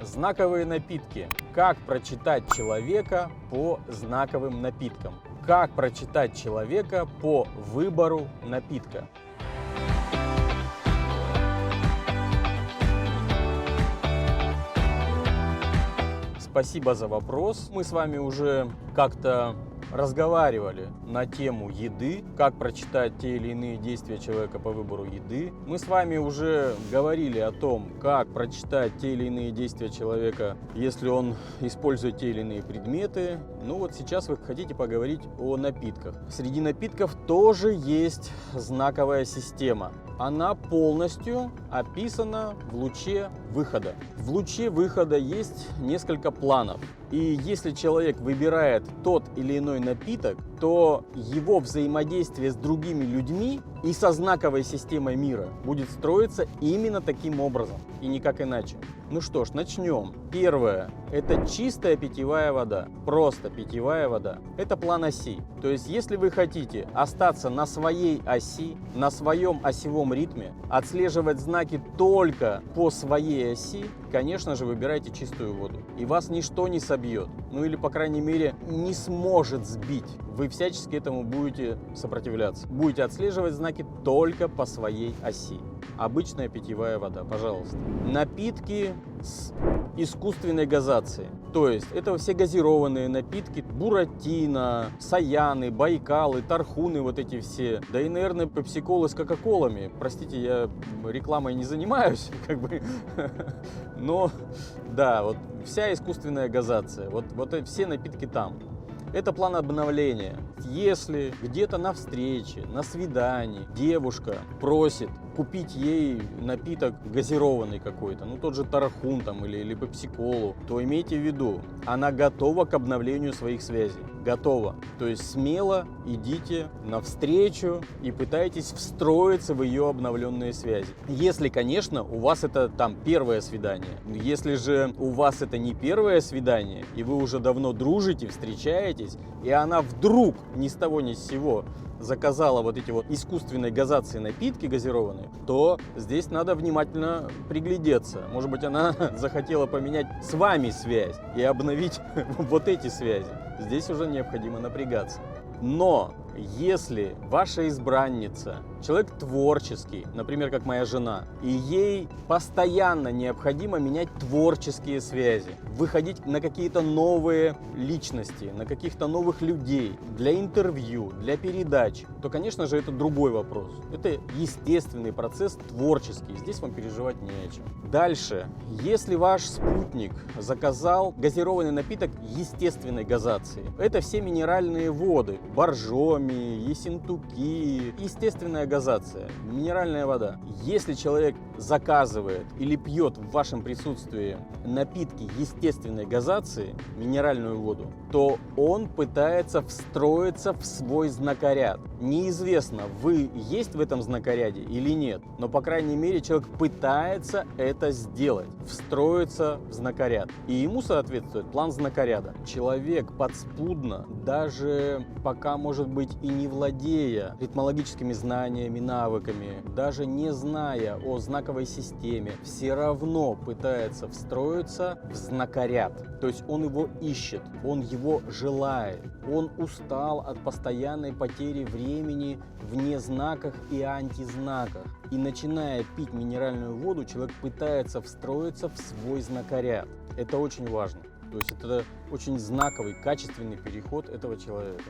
Знаковые напитки. Как прочитать человека по знаковым напиткам? Как прочитать человека по выбору напитка? Спасибо за вопрос. Мы с вами уже как-то разговаривали на тему еды, как прочитать те или иные действия человека по выбору еды. Мы с вами уже говорили о том, как прочитать те или иные действия человека, если он использует те или иные предметы. Ну вот сейчас вы хотите поговорить о напитках. Среди напитков тоже есть знаковая система. Она полностью описана в луче выхода. В луче выхода есть несколько планов. И если человек выбирает тот или иной напиток, то его взаимодействие с другими людьми и со знаковой системой мира будет строиться именно таким образом и никак иначе. Ну что ж, начнем. Первое – это чистая питьевая вода, просто питьевая вода. Это план оси. То есть, если вы хотите остаться на своей оси, на своем осевом ритме, отслеживать знаки только по своей оси, конечно же, выбирайте чистую воду. И вас ничто не собьет, ну или, по крайней мере, не сможет сбить. Вы всячески этому будете сопротивляться. Будете отслеживать знаки только по своей оси. Обычная питьевая вода, пожалуйста. Напитки с искусственной газацией. То есть это все газированные напитки, буратино, саяны, байкалы, тархуны, вот эти все. Да и, наверное, пепси-колы с кока-колами. Простите, я рекламой не занимаюсь, как бы. Но, да, вот вся искусственная газация. Вот все напитки там. Это план обновления. Если где-то на встрече, на свидании девушка просит купить ей напиток газированный какой-то, ну тот же тархун там или пепси-колу, то имейте в виду, она готова к обновлению своих связей. Готова. То есть смело идите навстречу и пытайтесь встроиться в ее обновленные связи. Если, конечно, у вас это там первое свидание. Если же у вас это не первое свидание, и вы уже давно дружите, встречаетесь, и она вдруг ни с того ни с сего заказала вот эти вот искусственной газации напитки газированные, то здесь надо внимательно приглядеться. Может быть, она захотела поменять с вами связь и обновить вот эти связи. Здесь уже необходимо напрягаться. Но если ваша избранница человек творческий, например, как моя жена, и ей постоянно необходимо менять творческие связи, выходить на какие-то новые личности, на каких-то новых людей, для интервью, для передач, то, конечно же, это другой вопрос. Это естественный процесс творческий, здесь вам переживать не о чем. Дальше, если ваш спутник заказал газированный напиток естественной газации, это все минеральные воды, боржоми, ессентуки, естественная газация, минеральная вода. Если человек заказывает или пьет в вашем присутствии напитки естественной газации, минеральную воду, то он пытается встроиться в свой знакоряд. Неизвестно, вы есть в этом знакоряде или нет, но, по крайней мере, человек пытается это сделать, встроиться в знакоряд. И ему соответствует план знакоряда. Человек подспудно, даже пока, может быть, и не владея ритмологическими знаниями, навыками, даже не зная о знаковой системе, все равно пытается встроиться в знакоряд. То есть он его ищет, он его желает. Он устал от постоянной потери времени в незнаках и антизнаках. И начиная пить минеральную воду, человек пытается встроиться в свой знакоряд. Это очень важно. То есть это очень знаковый, качественный переход этого человека.